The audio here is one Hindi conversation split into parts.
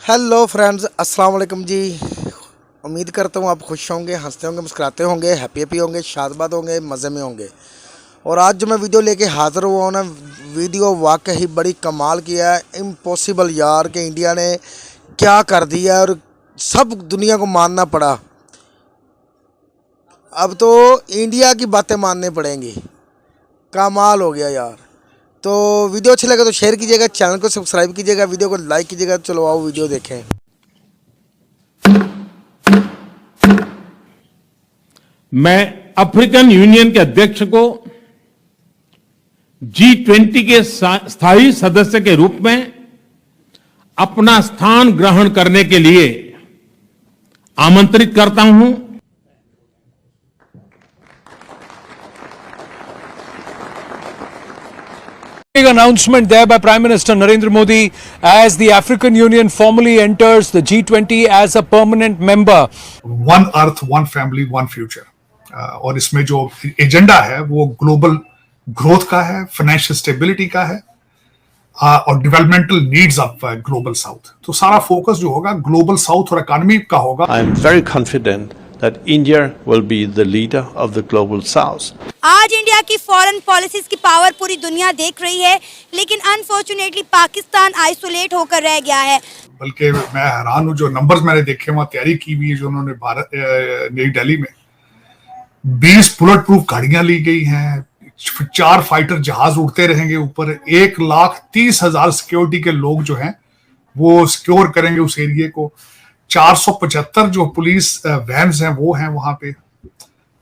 हेलो फ्रेंड्स, अस्सलाम वालेकुम जी। उम्मीद करता हूँ आप खुश होंगे, हंसते होंगे, मुस्कुराते होंगे, हैप्पी होंगे, शादबाद होंगे, मज़े में होंगे। और आज जो मैं वीडियो लेके हाज़िर हुआ हूँ ना, वीडियो वाकई बड़ी कमाल किया है। इम्पॉसिबल यार कि इंडिया ने क्या कर दिया और सब दुनिया को मानना पड़ा। अब तो इंडिया की बातें माननी पड़ेंगी। कमाल हो गया यार। तो वीडियो अच्छी लगे तो शेयर कीजिएगा, चैनल को सब्सक्राइब कीजिएगा, वीडियो को लाइक कीजिएगा। चलो आओ वीडियो देखें। मैं अफ्रीकन यूनियन के अध्यक्ष को G20 के स्थायी सदस्य के रूप में अपना स्थान ग्रहण करने के लिए आमंत्रित करता हूं। Big announcement there by Prime Minister Narendra Modi as the African Union formally enters the G20 as a permanent member. One earth, one family, one future. और इसमें जो एजेंडा है वो ग्लोबल ग्रोथ का है, फाइनेंशियल स्टेबिलिटी का है और developmental needs of global south. तो सारा फोकस जो होगा ग्लोबल साउथ और इकोनॉमी का होगा। I am very confident that India will be the leader of the global south. आज इंडिया की फॉरेन पॉलिसीज की पावर पूरी दुनिया देख रही है, लेकिन अनफॉर्चुनेटली पाकिस्तान आइसोलेट होकर रह गया है। बल्कि मैं हैरान हूँ, जो नंबर्स मैंने देखे, वहाँ तैयारी की हुई है जो उन्होंने भारत नई दिल्ली में 20 बुलेट प्रूफ गाड़ियां ली गई हैं, 4 फाइटर जहाज उड़ते रहेंगे ऊपर, 1,30,000 सिक्योरिटी के लोग जो हैं वो सिक्योर करेंगे उस एरिया को। 475 जो पुलिस वैन्स हैं वो हैं वहां पे।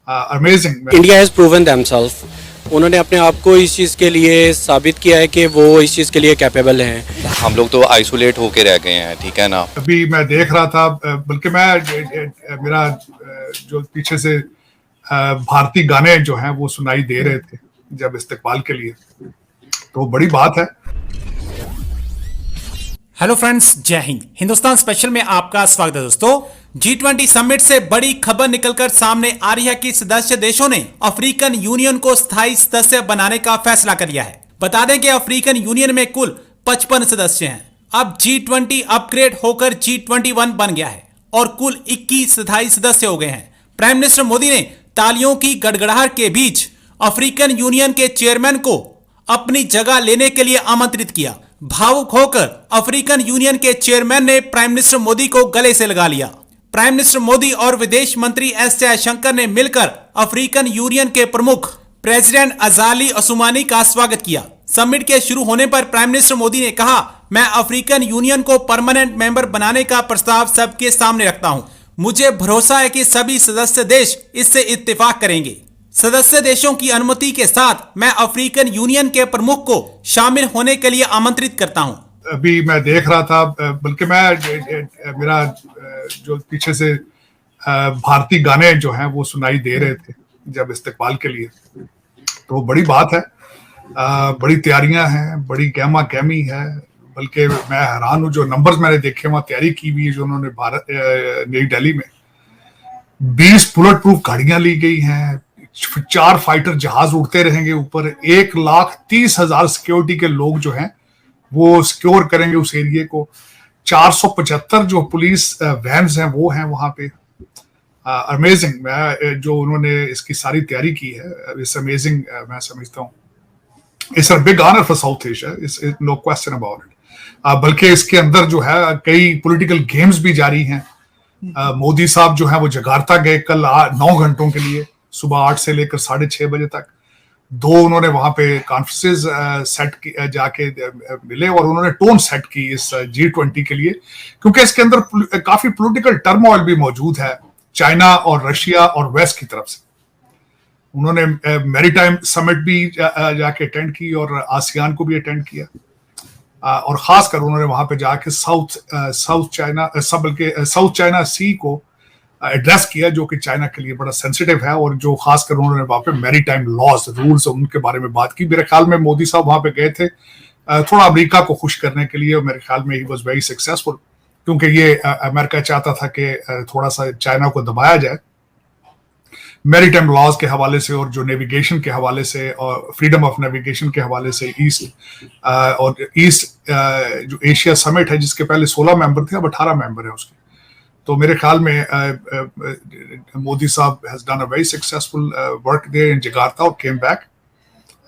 Amazing. India has proven themselves. उन्होंने अपने आप को इस चीज़ के लिए साबित किया है कि वो इस चीज़ के लिए कैपेबल हैं। हम लोग तो आइसोलेट होके रह गए हैं, ठीक है ना। अभी मैं देख रहा था, बल्कि मैं मेरा जो पीछे से भारतीय गाने जो हैं वो सुनाई दे रहे थे जब इस्तकबाल के लिए, तो बड़ी बात है। हेलो फ्रेंड्स, जय हिंद। हिंदुस्तान स्पेशल में आपका स्वागत है दोस्तों। G20 समिट से बड़ी खबर निकलकर सामने आ रही है कि सदस्य देशों ने अफ्रीकन यूनियन को स्थायी सदस्य बनाने का फैसला कर लिया है। बता दें कि अफ्रीकन यूनियन में कुल 55 सदस्य हैं। अब G20 अपग्रेड होकर G21 बन गया है और कुल 21 स्थायी सदस्य हो गए हैं। प्राइम मिनिस्टर मोदी ने तालियों की गड़गड़ाहट के बीच अफ्रीकन यूनियन के चेयरमैन को अपनी जगह लेने के लिए आमंत्रित किया। भावुक होकर अफ्रीकन यूनियन के चेयरमैन ने प्राइम मिनिस्टर मोदी को गले से लगा लिया। प्राइम मिनिस्टर मोदी और विदेश मंत्री एस जयशंकर ने मिलकर अफ्रीकन यूनियन के प्रमुख प्रेसिडेंट अजाली असुमानी का स्वागत किया। समिट के शुरू होने पर प्राइम मिनिस्टर मोदी ने कहा, मैं अफ्रीकन यूनियन को परमानेंट मेंबर बनाने का प्रस्ताव सबके सामने रखता हूं। मुझे भरोसा है कि सभी सदस्य देश इससे इत्तेफाक करेंगे। सदस्य देशों की अनुमति के साथ मैं अफ्रीकन यूनियन के प्रमुख को शामिल होने के लिए आमंत्रित करता हूं। अभी मैं देख रहा था, बल्कि मैं मेरा जो पीछे से भारतीय गाने जो हैं वो सुनाई दे रहे थे जब इस्तकबाल के लिए, तो बड़ी बात है। बड़ी तैयारियां हैं, बड़ी गहमा गहमी है। बल्कि मैं हैरान हूँ, जो नंबर्स मैंने देखे, वहाँ तैयारी की हुई है जो उन्होंने भारत नई दिल्ली में 20 बुलेट प्रूफ गाड़ियां ली गई हैं, 4 फाइटर जहाज उड़ते रहेंगे ऊपर, 1,30,000 सिक्योरिटी के लोग जो हैं वो सिक्योर करेंगे उस एरिया को। 475 जो पुलिस वैन्स हैं वो हैं वहां पे। अमेजिंग। मैं जो उन्होंने इसकी सारी तैयारी की है, इट्स अमेजिंग। मैं समझता हूँ it's a big honour for South Asia, it's no question about it. बल्कि इसके अंदर जो है कई पॉलिटिकल गेम्स भी जारी हैं। मोदी साहब जो है वो जकार्ता गए कल 9 घंटों के लिए, सुबह 8 से लेकर 6:30 बजे तक। 2 उन्होंने वहां पे कॉन्फ्रेंसेस सेट जाके मिले और उन्होंने टोन सेट की इस G20 के लिए, क्योंकि इसके अंदर काफी पॉलिटिकल टर्मोइल भी मौजूद है चाइना और रशिया और वेस्ट की तरफ से। उन्होंने मैरीटाइम समिट भी जाके अटेंड की और आसियान को भी अटेंड किया, और खासकर उन्होंने वहां पे जाके साउथ चाइना सी को एड्रेस किया, जो कि चाइना के लिए बड़ा सेंसिटिव है, और जो खासकर उन्होंने वहां पे मैरीटाइम लॉज रूल्स उनके बारे में बात की। मेरे ख्याल में मोदी साहब वहां पे गए थे थोड़ा अमेरिका को खुश करने के लिए, और मेरे ख्याल में ही वाज वेरी सक्सेसफुल, क्योंकि ये अमेरिका चाहता था कि थोड़ा सा चाइना को दबाया जाए। मैरीटाइम लॉज के हवाले से और जो नेविगेशन के हवाले से और फ्रीडम ऑफ नेविगेशन के हवाले से ईस्ट जो एशिया समिट है जिसके पहले 16 मेंबर थे, अब 18 मेंबर है उसके। तो मेरे ख्याल में मोदी साहब has done a very successful work there in Jakarta और केम बैक।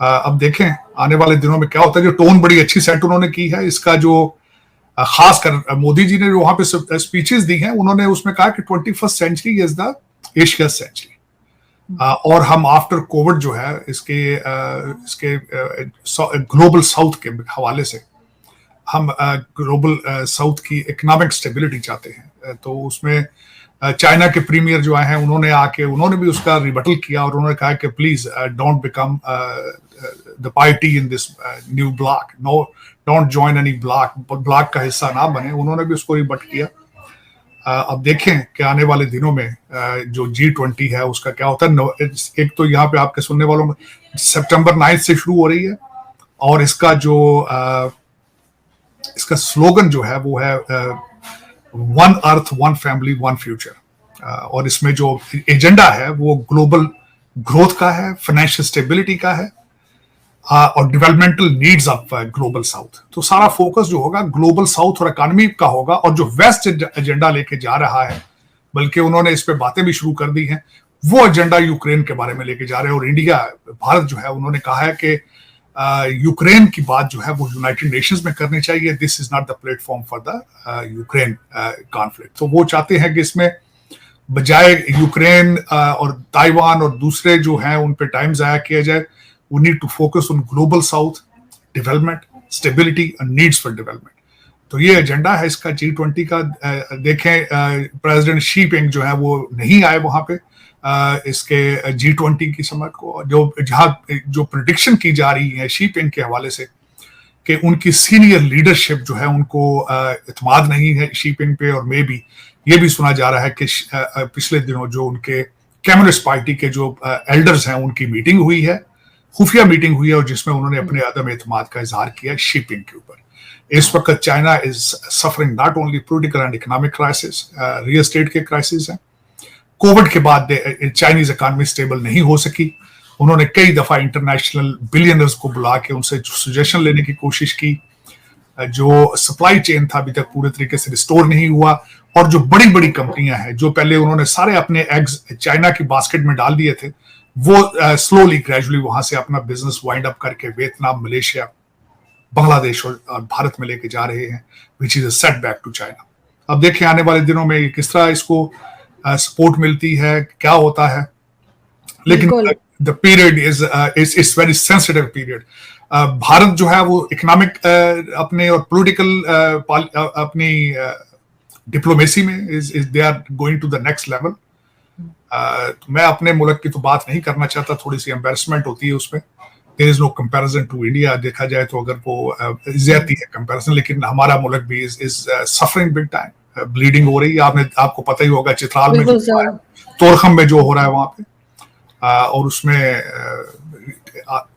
अब देखें आने वाले दिनों में क्या होता है। जो टोन बड़ी अच्छी सेट उन्होंने की है, इसका जो खास कर मोदी जी ने जो वहां पे स्पीचेस दी हैं, उन्होंने उसमें कहा कि 21st century is the Asia century. और हम आफ्टर कोविड जो है इसके ग्लोबल साउथ के हवाले से हम ग्लोबल साउथ की इकोनॉमिक स्टेबिलिटी चाहते हैं। तो उसमें चाइना के प्रीमियर जो आए हैं उन्होंने भी उसका रिबटल किया और उन्होंने कहा कि please don't become the party in this new bloc, no don't join any bloc का हिस्सा ना बने। उन्होंने भी उसको रिबट किया। अब देखें कि आने वाले दिनों में जो G20 है उसका क्या होता है। एक तो यहाँ पे आपके सुनने वालों में सितंबर 9 से शुरू हो रही है और इसका स्लोगन जो है वो है one earth one family one future. और इसमें जो एजेंडा है वो ग्लोबल ग्रोथ का है, फाइनेंशियल स्टेबिलिटी का है और developmental needs of global south. तो सारा फोकस जो होगा ग्लोबल साउथ और इकोनॉमी का होगा। और जो वेस्ट एजेंडा लेके जा रहा है, बल्कि उन्होंने इस पे बातें भी शुरू कर दी हैं, वो एजेंडा यूक्रेन के बारे में लेके जा रहे हैं। और इंडिया, भारत जो है, उन्होंने कहा है कि यूक्रेन की बात जो है वो यूनाइटेड नेशंस में करनी चाहिए। This is not the platform for the Ukraine conflict. तो वो चाहते हैं कि इसमें बजाय यूक्रेन और ताइवान और दूसरे जो हैं उन पे टाइम जाया किया जाए, we need to focus on global south development, stability and needs for development। तो ये एजेंडा है इसका G20 का। देखें प्रेसिडेंट शी पिंग जो है वो नहीं आए वहां पे इसके G20 की समझ को। जो प्रिडिक्शन की जा रही है शी पिंग के हवाले से कि उनकी सीनियर लीडरशिप जो है उनको इत्मीनान नहीं है शी पिंग पे। और मे भी ये भी सुना जा रहा है कि पिछले दिनों जो उनके कम्युनिस्ट पार्टी के जो एल्डर्स हैं उनकी मीटिंग हुई है, खुफिया मीटिंग हुई है, और जिसमें उन्होंने अपने अदम एतमाद का इजहार किया शिपिंग के ऊपर। इस वक्त China is suffering not only political and economic crisis, real estate के क्राइसिस हैं। कोविड के बाद चाइनीज इकोनॉमी स्टेबल नहीं हो सकी। उन्होंने कई दफा इंटरनेशनल बिलियनर्स को बुला के उनसे सजेशन लेने की कोशिश की। जो सप्लाई चेन था अभी तक पूरे तरीके से रिस्टोर नहीं हुआ। और जो बड़ी बड़ी कंपनियां हैं जो पहले उन्होंने सारे अपने एग्स चाइना की बास्केट में डाल दिए थे, वो स्लोली ग्रेजुअली वहां से अपना बिजनेस वाइंड अप करके वियतनाम, मलेशिया, बांग्लादेश और भारत में लेके जा रहे हैं, which is a setback to China. अब देखें आने वाले दिनों में किस तरह इसको सपोर्ट मिलती है, क्या होता है। लेकिन the period is very sensitive period. Bharat जो है वो इकोनॉमिक अपने और पॉलिटिकल अपनी डिप्लोमेसी में they are going to the next level. मैं अपने मुल्क की तो बात नहीं करना चाहता, थोड़ी सी एम्बेरसमेंट होती है उसमें। There is no comparison to India. देखा जाए तो अगर वो ज्यादती है कंपैरिजन, लेकिन हमारा मुल्क भी is suffering big time. Bleeding हो रही है, आपको पता ही होगा चित्राल में तोरखम में जो हो रहा है वहां पे। और उसमें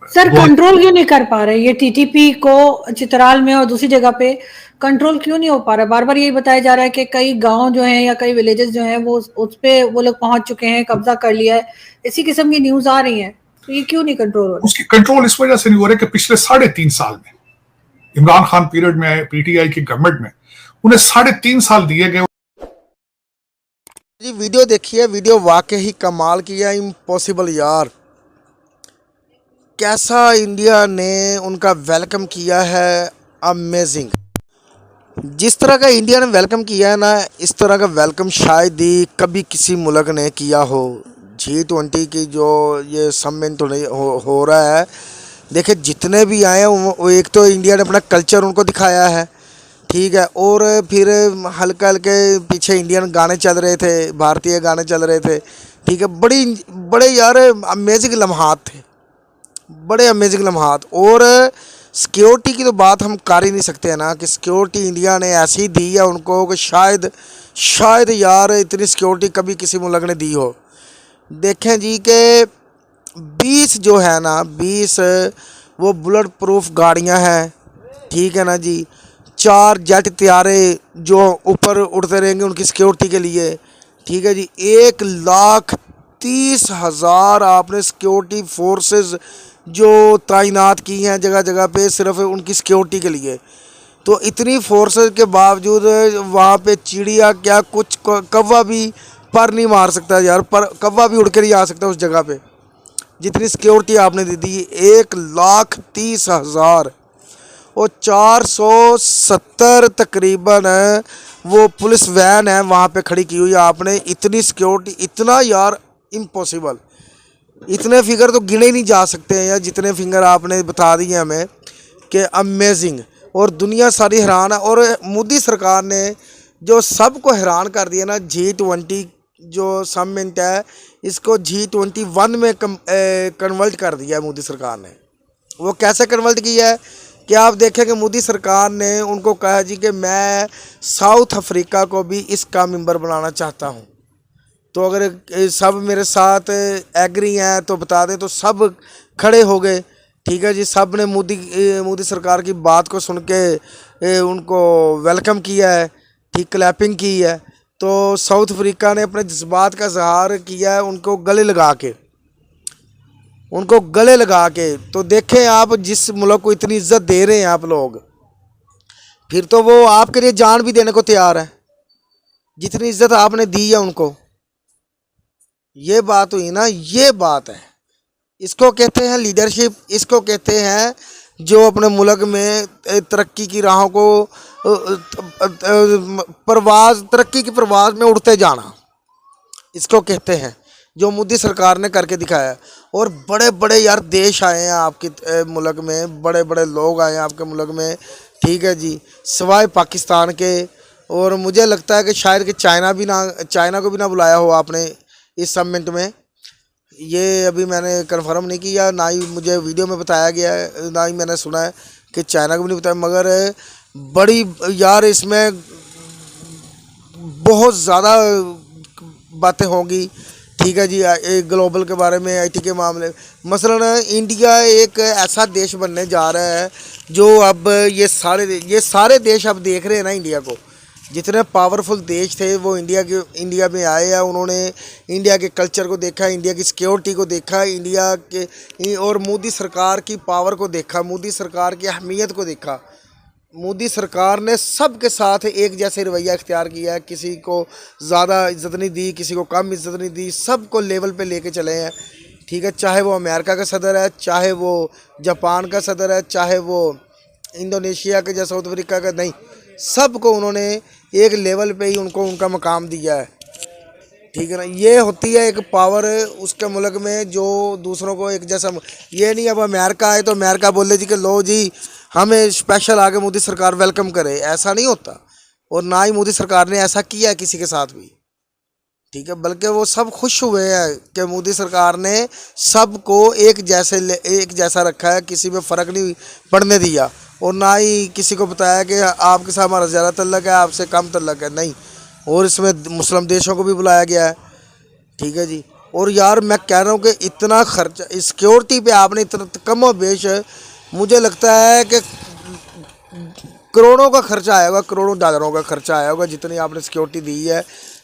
सर कंट्रोल क्यों नहीं कर पा रहे ये टीटीपी को चित्राल में और दूसरी जगह पे कंट्रोल क्यों नहीं हो पा रहा? बार बार यही बताया जा रहा है कि कई गांव जो हैं या कई विलेजेस जो हैं वो उस पे वो लोग पहुंच चुके हैं, कब्जा कर लिया है, इसी किस्म की न्यूज आ रही हैं। तो ये क्यों नहीं कंट्रोल हो रहा? उसकी कंट्रोल इस वजह से नहीं हो रहा कि पिछले 3.5 साल में इमरान खान पीरियड में पीटीआई की गवर्नमेंट में उन्हें 3.5 साल दिए गए। जी वीडियो देखिए, वीडियो वाकई ही कमाल किया, इम्पॉसिबल यार। कैसा इंडिया ने उनका वेलकम किया है, अमेजिंग। जिस तरह का इंडिया ने वेलकम किया है ना, इस तरह का वेलकम शायद ही कभी किसी मुल्क ने किया हो। G20 की जो ये सम्मेलन तो नहीं हो रहा है, देखिए जितने भी आए हैं वो एक तो इंडिया ने अपना कल्चर उनको दिखाया है, ठीक है, और फिर हल्के हल्के पीछे इंडियन गाने चल रहे थे, भारतीय गाने चल रहे थे, ठीक है। बड़े यार अमेजिंग लम्हात थे, बड़े अमेजिंग लम्हात। और सिक्योरिटी की तो बात हम कर ही नहीं सकते हैं ना, कि सिक्योरिटी इंडिया ने ऐसी दी है उनको कि शायद यार इतनी सिक्योरिटी कभी किसी मुल्क ने दी हो। देखें जी कि 20 जो है ना, 20 वो बुलेट प्रूफ गाड़ियां हैं, ठीक है ना जी। 4 जेट त्यारे जो ऊपर उड़ते रहेंगे उनकी सिक्योरिटी के लिए, ठीक है जी। 1 लाख 30,000 आपने सिक्योरिटी फोर्सेस जो तैनात की हैं जगह जगह पे सिर्फ उनकी सिक्योरिटी के लिए। तो इतनी फोर्सेस के बावजूद वहाँ पे चिड़िया क्या कुछ कौवा भी पर नहीं मार सकता यार, पर कौवा भी उड़ के नहीं आ सकता उस जगह पे, जितनी सिक्योरिटी आपने दे दी। 1,30,000 और 470 तकरीबन वो पुलिस वैन है वहाँ पे खड़ी की हुई है आपने। इतनी सिक्योरिटी, इतना यार इम्पॉसिबल, इतने फिगर तो गिने ही नहीं जा सकते हैं यार, जितने फिंगर आपने बता दिए हमें कि अमेजिंग। और दुनिया सारी हैरान है। और मोदी सरकार ने जो सबको हैरान कर दिया ना, G20 जो समिट है इसको G21 में कन्वर्ट कर दिया है मोदी सरकार ने। वो कैसे कन्वर्ट किया है कि आप देखें कि मोदी सरकार ने उनको कहा जी कि मैं साउथ अफ्रीका को भी इसका मेंबर बनाना चाहता हूँ। तो अगर सब मेरे साथ एग्री हैं तो बता दें। तो सब खड़े हो गए, ठीक है जी। सब ने मोदी सरकार की बात को सुन के उनको वेलकम किया है, ठीक, क्लैपिंग की है। तो साउथ अफ्रीका ने अपने जज्बात का इजहार किया है उनको गले लगा के, तो देखें आप, जिस मुल्क को इतनी इज्जत दे रहे हैं आप लोग, फिर तो वो आपके लिए जान भी देने को तैयार है, जितनी इज्जत आपने दी है उनको। ये बात हुई ना, ये बात है। इसको कहते हैं लीडरशिप, इसको कहते हैं जो अपने मुल्क में तरक्की की राहों को तरक्की की परवाज़ में उड़ते जाना, इसको कहते हैं, जो मोदी सरकार ने करके दिखाया। और बड़े बड़े यार देश आए हैं आपके मुल्क में, बड़े बड़े लोग आए हैं आपके मुल्क में, ठीक है जी, सिवाय पाकिस्तान के। और मुझे लगता है कि शायद कि चाइना को भी ना बुलाया हो आपने इस समिट में। ये अभी मैंने कंफर्म नहीं किया, ना ही मुझे वीडियो में बताया गया है, ना ही मैंने सुना है कि चाइना को भी नहीं बताया। मगर बड़ी यार इसमें बहुत ज़्यादा बातें होंगी, ठीक है जी, ग्लोबल के बारे में, IT के मामले। मसलन इंडिया एक ऐसा देश बनने जा रहा है जो अब ये सारे देश अब देख रहे हैं ना इंडिया को। जितने पावरफुल देश थे वो इंडिया में आए हैं, उन्होंने इंडिया के कल्चर को देखा, इंडिया की सिक्योरिटी को देखा, इंडिया के और मोदी सरकार की पावर को देखा, मोदी सरकार की अहमियत को देखा। मोदी सरकार ने सबके साथ एक जैसे रवैया इख्तियार किया है, किसी को ज़्यादा इज्जत नहीं दी, किसी को कम इज्जत नहीं दी, सबको लेवल पे लेके चले हैं, ठीक है। चाहे वो अमेरिका का सदर है, चाहे वो जापान का सदर है, चाहे वो इंडोनेशिया के या साउथ अफ्रीका का, नहीं, सबको उन्होंने एक लेवल पे ही उनका मकाम दिया है, ठीक है ना। ये होती है एक पावर उसके मुल्क में जो दूसरों को एक जैसा। ये नहीं अब अमेरिका आए तो अमेरिका बोले जी कि लो जी हमें स्पेशल आके मोदी सरकार वेलकम करे, ऐसा नहीं होता। और ना ही मोदी सरकार ने ऐसा किया है किसी के साथ भी, ठीक है। बल्कि वो सब खुश हुए हैं कि मोदी सरकार ने सबको एक जैसा रखा है, किसी में फ़र्क नहीं पड़ने दिया। और ना ही किसी को बताया कि आपके साथ हमारा ज़्यादा तल्लक है, आपसे कम तल्लक है, नहीं। और इसमें मुस्लिम देशों को भी बुलाया गया है, ठीक है जी। और यार मैं कह रहा हूँ कि इतना खर्चा सिक्योरिटी पे आपने इतना कम बेश, मुझे लगता है कि करोड़ों का खर्चा आया होगा, करोड़ों डॉलरों का खर्चा आया होगा जितनी आपने सिक्योरिटी दी है,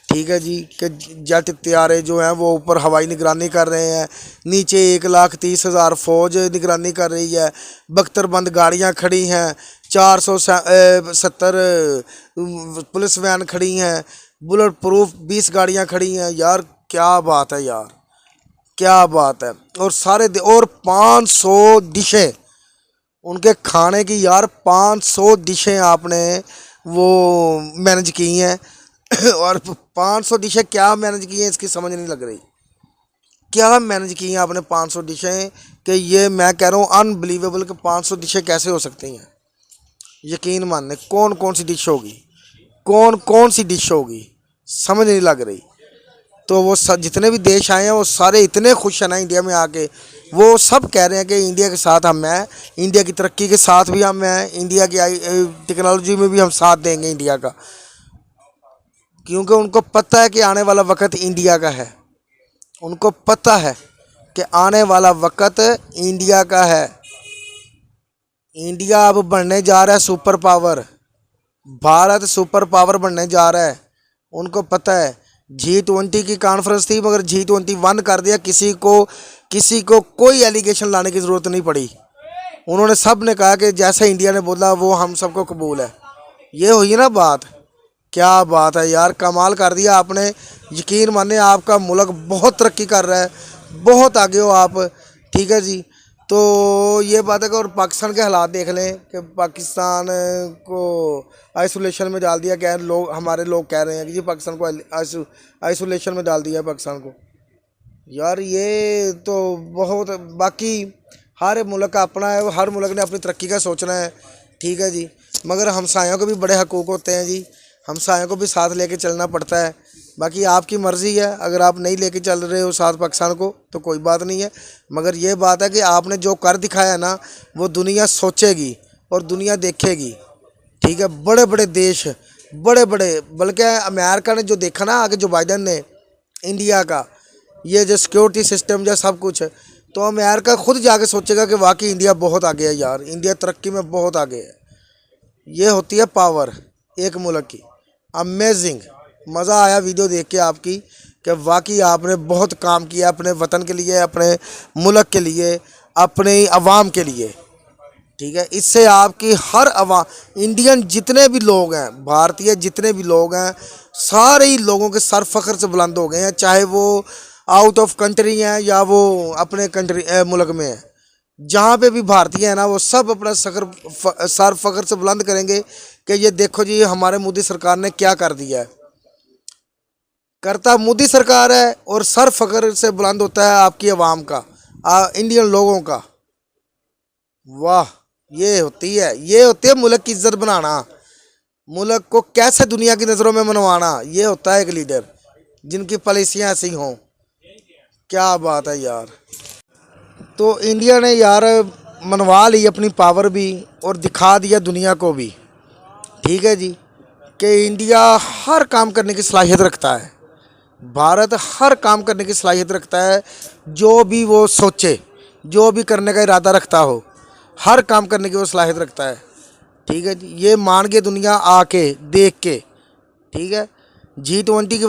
ठीक है जी। कि जेट त्यारे जो हैं वो ऊपर हवाई निगरानी कर रहे हैं, नीचे 1,30,000 फ़ौज निगरानी कर रही है, बख्तरबंद गाड़ियां खड़ी हैं, 470 पुलिस वैन खड़ी हैं, बुलेट प्रूफ 20 गाड़ियां खड़ी हैं। यार क्या बात है यार, क्या बात है। और 500 डिशें उनके खाने की, यार 500 डिशें आपने वो मैनेज की हैं। और 500 डिशें क्या मैनेज की हैं इसकी समझ नहीं लग रही, क्या मैनेज की हैं आपने 500 डिशें, कि ये मैं कह रहा हूँ अनबिलीवेबल कि 500 डिशें कैसे हो सकती हैं। यकीन मानने कौन कौन सी डिश होगी समझ नहीं लग रही। तो वो जितने भी देश आए हैं वो सारे इतने खुश हैं ना इंडिया में आके, वो सब कह रहे हैं कि इंडिया के साथ हम हैं, इंडिया की तरक्की के साथ भी हम हैं, इंडिया की टेक्नोलॉजी में भी हम साथ देंगे इंडिया का। क्योंकि उनको पता है कि आने वाला वक्त इंडिया का है, उनको पता है कि आने वाला वक्त इंडिया का है। इंडिया अब बनने जा रहा है super power, Bharat super power बनने जा रहा है। उनको पता है G20 की कॉन्फ्रेंस थी मगर G21 कर दिया, किसी को कोई एलिगेशन लाने की ज़रूरत नहीं पड़ी। उन्होंने सब ने कहा कि जैसा इंडिया ने बोला वो हम सबको कबूल है। ये हुई ना बात, क्या बात है यार, कमाल कर दिया आपने। यकीन माने आपका मुल्क बहुत तरक्की कर रहा है, बहुत आगे हो आप, ठीक है जी। तो ये बात है कि और पाकिस्तान के हालात देख लें कि पाकिस्तान को आइसोलेशन में डाल दिया, क्या लोग हमारे लोग कह रहे हैं कि जी पाकिस्तान को आइसोलेशन में डाल दिया पाकिस्तान को। यार ये तो बहुत, बाकी हर मुल्क का अपना है, हर मुल्क ने अपनी तरक्की का सोचना है, ठीक है जी। मगर हमसायों को भी बड़े हकूक़ होते हैं जी, हमसायों को भी साथ लेके चलना पड़ता है। बाकी आपकी मर्ज़ी है, अगर आप नहीं लेके चल रहे हो साथ पाकिस्तान को तो कोई बात नहीं है। मगर ये बात है कि आपने जो कर दिखाया ना वो दुनिया सोचेगी और दुनिया देखेगी, ठीक है। बड़े बड़े देश, बड़े बल्कि अमेरिका ने जो देखा ना आगे जो बाइडन ने इंडिया का ये जो सिक्योरिटी सिस्टम जो सब कुछ, तो अमेरिका खुद जाके सोचेगा कि वाकई इंडिया बहुत आगे है यार, इंडिया तरक्की में बहुत आगे है। ये होती है पावर एक मुल्क की। अमेजिंग, मज़ा आया वीडियो देख के आपकी कि वाकई आपने बहुत काम किया अपने वतन के लिए, अपने मुल्क के लिए, अपने अवाम के लिए, ठीक है। इससे आपकी हर अवाम, इंडियन जितने भी लोग हैं, भारतीय जितने भी लोग हैं, सारे ही लोगों के सर फख्र से बुलंद हो गए हैं, चाहे वो आउट ऑफ कंट्री हैं या वो अपने मुल्क में है। जहाँ पे भी भारतीय है ना वो सब अपना सर फख्र से बुलंद करेंगे कि ये देखो जी हमारे मोदी सरकार ने क्या कर दिया है। करता मोदी सरकार है और सर फख्र से बुलंद होता है आपकी आवाम का, इंडियन लोगों का। वाह, ये होती है मुल्क की इज्जत बनाना, मुल्क को कैसे दुनिया की नज़रों में मनवाना। ये होता है एक लीडर जिनकी पॉलिसियाँ ऐसी हों। क्या बात है यार। तो इंडिया ने यार मनवा ली अपनी पावर भी और दिखा दिया दुनिया को भी, ठीक है जी, कि इंडिया हर काम करने की सलाहियत रखता है। भारत हर काम करने की सलाहियत रखता है, जो भी वो सोचे, जो भी करने का इरादा रखता हो, हर काम करने की वो सलाहियत रखता है, ठीक है जी। ये मान के दुनिया आके देख के, ठीक है। G20 की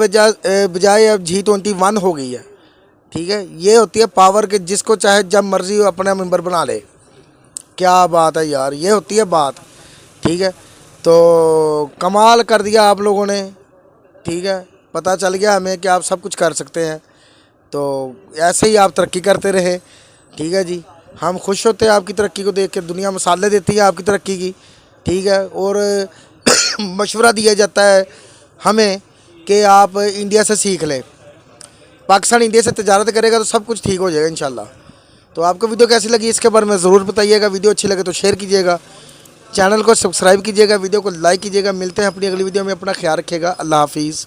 बजाय अब G21 हो गई है, ठीक है। ये होती है पावर के जिसको चाहे जब मर्जी अपना मेंबर बना ले। क्या बात है यार, ये होती है बात, ठीक है। तो कमाल कर दिया आप लोगों ने, ठीक है। पता चल गया हमें कि आप सब कुछ कर सकते हैं। तो ऐसे ही आप तरक्की करते रहे, ठीक है जी। हम खुश होते हैं आपकी तरक्की को देख के, दुनिया मिसालें देती है आपकी तरक्की की, ठीक है। और मशवरा दिया जाता है हमें कि आप इंडिया से सीख लें। पाकिस्तान इंडिया से तजारत करेगा तो सब कुछ ठीक हो जाएगा इंशाल्लाह। तो आपको वीडियो कैसी लगी इसके बारे में ज़रूर बताइएगा। वीडियो अच्छी लगे तो शेयर कीजिएगा, चैनल को सब्सक्राइब कीजिएगा, वीडियो को लाइक कीजिएगा। मिलते हैं अपनी अगली वीडियो में, अपना ख्याल रखिएगा। अल्लाह हाफिज़।